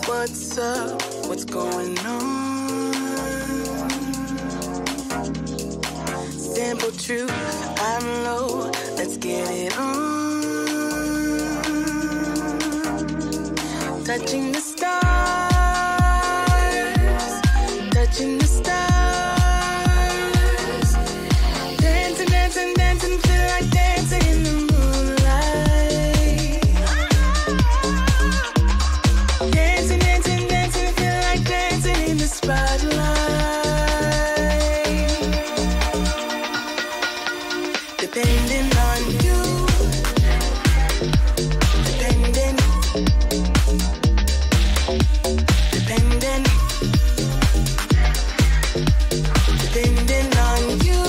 What's up? What's going on? Simple truth, I'm low, let's get it on. Touching the stars, touching the stars. Dancing, dancing, dancing, feel like dancing in the moonlight. Dancing, dancing, dancing, feel like dancing in the spotlight. Depending on you, depending, depending, depending on you.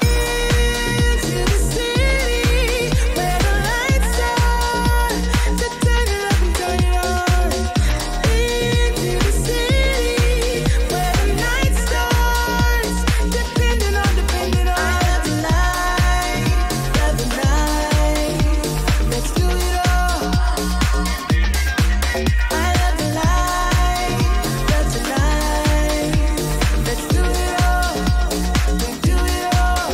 Into the city where the lights are, to turn it up and turn it on. Into the city where the night starts, depending on, depending on. I love the night, love the night. Let's do it all. I love the light, love the night. Let's do it all. We do it all.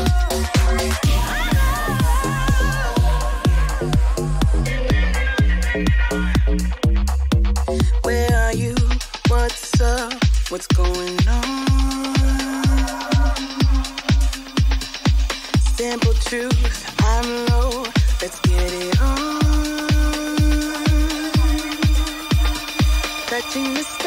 Where are you? What's up? What's going on? Simple truth, I'm low, let's get it on. Touching the stars.